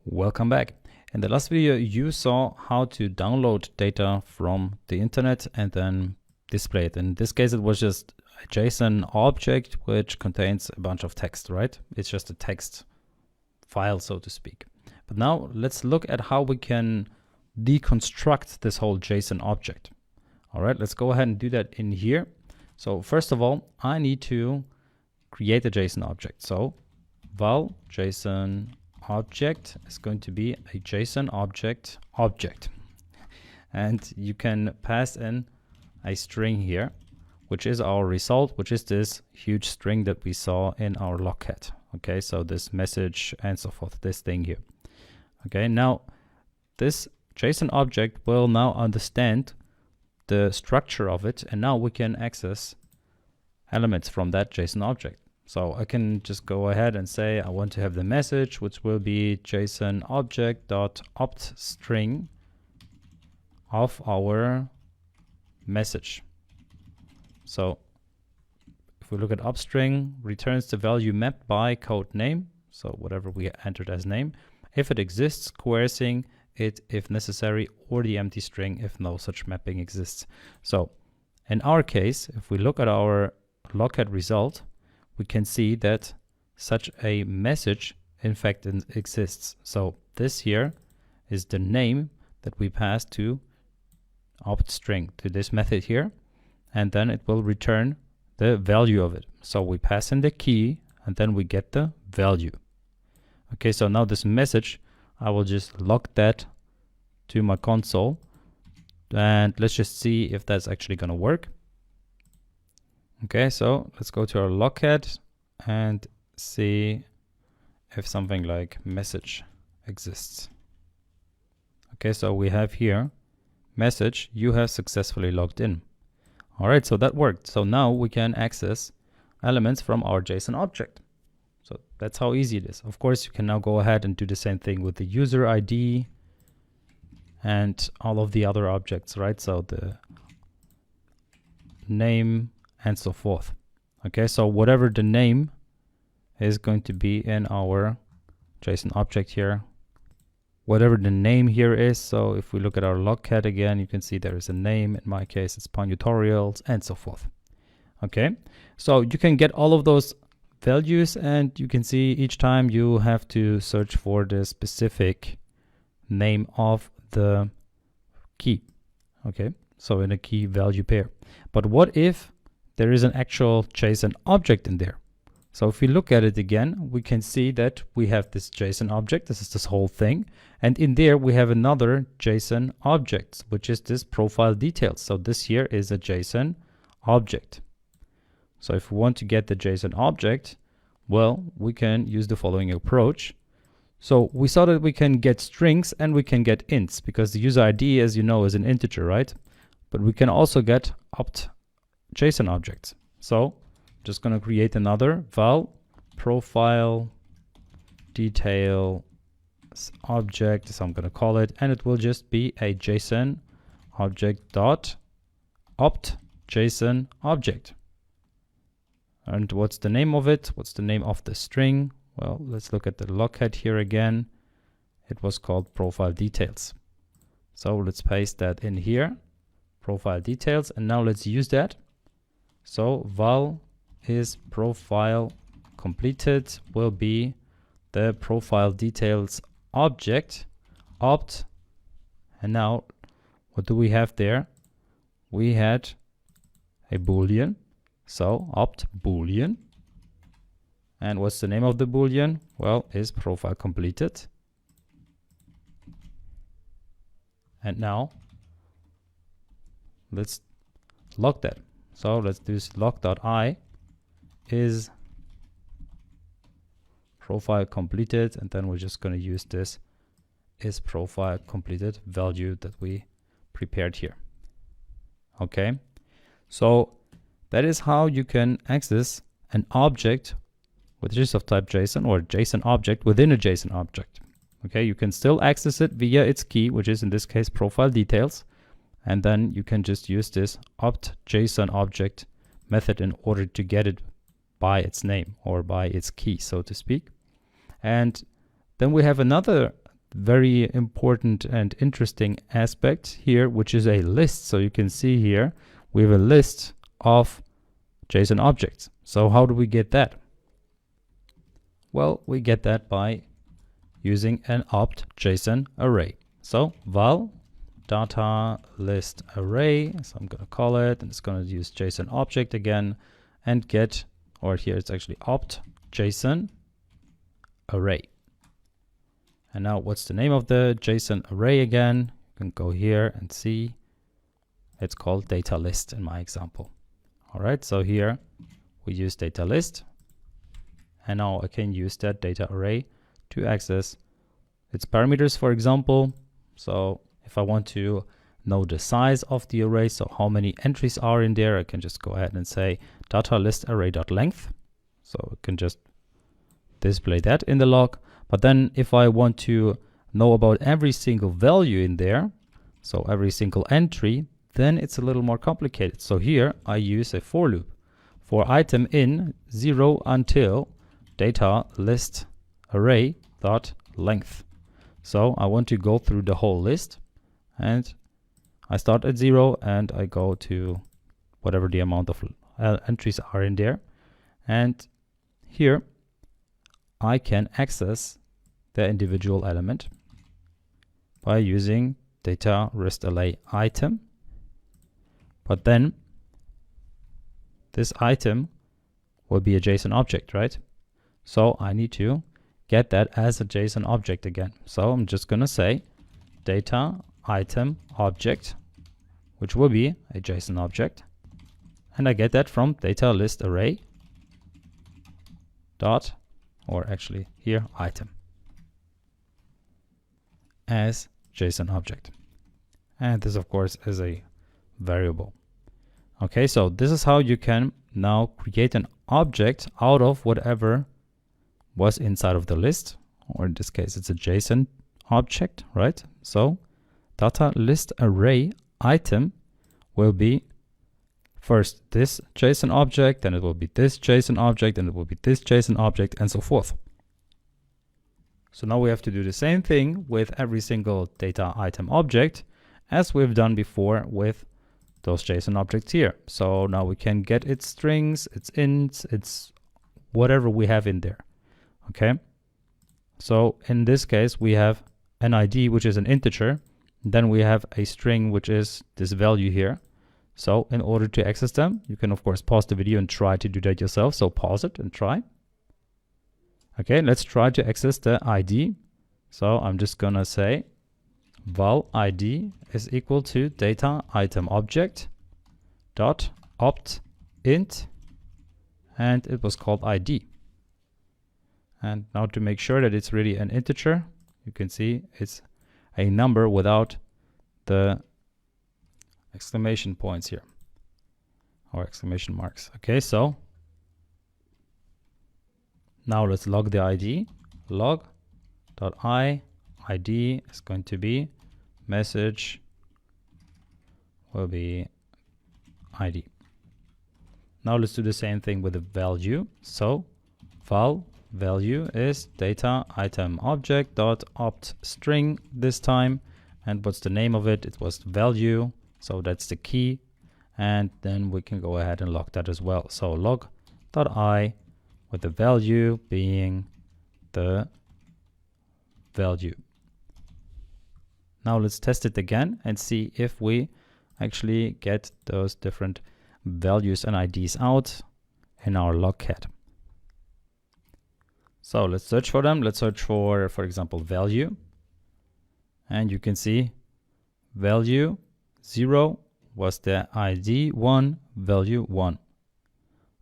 Welcome back. In the last video, you saw how to download data from the internet and then display it. In this case, it was just a JSON object which contains a bunch of text, right? It's just a text file, so to speak. But now let's look at how we can deconstruct this whole JSON object. All right, let's go ahead and do that in here. So first of all, I need to create a JSON object. So val JSON object is going to be a JSON object. And you can pass in a string here, which is our result, which is this huge string that we saw in our logcat. Okay, so this message and so forth, this thing here. Okay, now this JSON object will now understand the structure of it, and now we can access elements from that JSON object. So I can just go ahead and say I want to have the message, which will be JSON object.opt string of our message. So if we look at opt string, returns the value mapped by code name, so whatever we entered as name, if it exists, coercing it if necessary, or the empty string if no such mapping exists. So in our case, if we look at our logcat result, we can see that such a message in fact exists. So this here is the name that we pass to opt string, to this method here, and then it will return the value of it. So we pass in the key and then we get the value. Okay, so now this message, I will just log that to my console, and let's just see if that's actually going to work. Okay, so let's go to our logcat and see if something like message exists. Okay, so we have here message, you have successfully logged in. All right, so that worked. So now we can access elements from our JSON object. So that's how easy it is. Of course, you can now go ahead and do the same thing with the user ID and all of the other objects, right? So the name and so forth. Okay, so whatever the name is going to be in our JSON object here, whatever the name here is. So if we look at our logcat again, you can see there is a name. In my case, it's Pwn Tutorials and so forth. Okay, so you can get all of those values, and you can see each time you have to search for the specific name of the key. Okay, so in a key value pair. But what if there is an actual JSON object in there? So if we look at it again, we can see that we have this JSON object. This is this whole thing. And in there we have another JSON object, which is this profile details. So this here is a JSON object. So if we want to get the JSON object, well, we can use the following approach. So we saw that we can get strings and we can get ints, because the user ID, as you know, is an integer, right? But we can also get opt JSON objects. So I'm just going to create another val profile detail object, so I'm going to call it, and it will just be a JSON object dot opt JSON object. And what's the name of it? What's the name of the string? Well, let's look at the logcat here again. It was called profile details. So let's paste that in here, profile details, and now let's use that. So val is profile completed will be the profile details object opt. And now what do we have there? We had a boolean. So opt boolean. And what's the name of the boolean? Well, is profile completed. And now let's log that. So let's do log.I is profile completed, and then we're just going to use this is profile completed value that we prepared here. Okay, so that is how you can access an object which is of type JSON, or JSON object within a JSON object. Okay, you can still access it via its key, which is in this case profile details, and then you can just use this opt JSON object method in order to get it by its name or by its key, so to speak. And then we have another very important and interesting aspect here, which is a list. So you can see here we have a list of JSON objects. So how do we get that? Well, we get that by using an opt JSON array. So val data list array, so I'm going to call it, and it's going to use JSON object again and get, or here it's actually opt JSON array. And now what's the name of the JSON array again? You can go here and see it's called data list in my example. All right, so here we use data list, and now I can use that data array to access its parameters, for example. So if I want to know the size of the array, so how many entries are in there, I can just go ahead and say data list array.length. So I can just display that in the log. But then if I want to know about every single value in there, so every single entry, then it's a little more complicated. So here I use a for loop for item in 0 until data list array dot length. So I want to go through the whole list, and I start at 0 and I go to whatever the amount of entries are in there. And here I can access the individual element by using data rest array item. But then this item will be a JSON object, right? So I need to get that as a JSON object again. So I'm just going to say data item object, which will be a JSON object. And I get that from data list array dot, or actually here, item as JSON object. And this, of course, is a variable. Okay, so this is how you can now create an object out of whatever was inside of the list, or in this case it's a JSON object, right? So data list array item will be first this JSON object, then it will be this JSON object, and it will be this JSON object, and so forth. So now we have to do the same thing with every single data item object as we've done before with those JSON objects here. So now we can get its strings, its ints, its whatever we have in there. Okay, so in this case we have an ID, which is an integer, then we have a string, which is this value here. So in order to access them, you can of course pause the video and try to do that yourself. So pause it and try. Okay, let's try to access the ID. So I'm just gonna say val ID is equal to data item object dot opt int, and it was called ID. And now to make sure that it's really an integer, you can see it's a number without the exclamation points here, or exclamation marks. Okay, so now let's log the ID. Log.i ID is going to be message will be ID. Now let's do the same thing with the value. So val value is data item object dot opt string this time, and what's the name of it? It was value, so that's the key, and then we can go ahead and log that as well. So log.i with the value being the value. Now let's test it again and see if we actually get those different values and IDs out in our logcat. So let's search for them. Let's search for example, value. And you can see value 0 was the ID 1, value 1.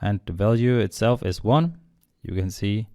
And the value itself is 1. You can see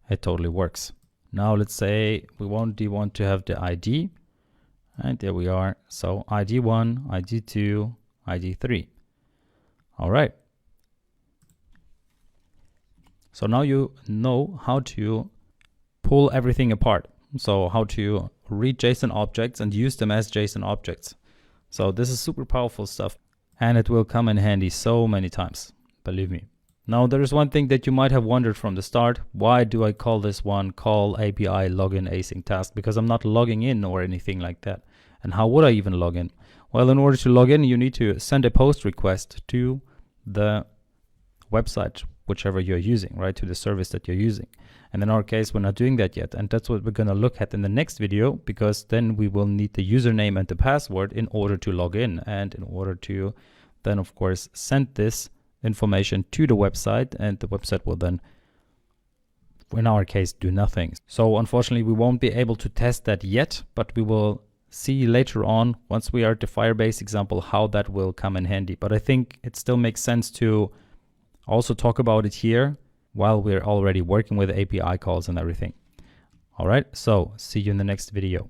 it totally works. Now let's say we want to have the ID. And there we are. So ID 1, ID 2, ID 3. All right. So now you know how to pull everything apart. So how to read JSON objects and use them as JSON objects. So this is super powerful stuff, and it will come in handy so many times, believe me. Now there is one thing that you might have wondered from the start. Why do I call this one call API login async task? Because I'm not logging in or anything like that. And how would I even log in? Well, in order to log in, you need to send a post request to the website, whichever you're using, right? To the service that you're using. And in our case, we're not doing that yet. And that's what we're going to look at in the next video, because then we will need the username and the password in order to log in, and in order to then, of course, send this information to the website, and the website will then, in our case, do nothing. So unfortunately, we won't be able to test that yet, but we will see later on, once we are at the Firebase example, how that will come in handy. But I think it still makes sense to also talk about it here while we're already working with API calls and everything. All right, so see you in the next video.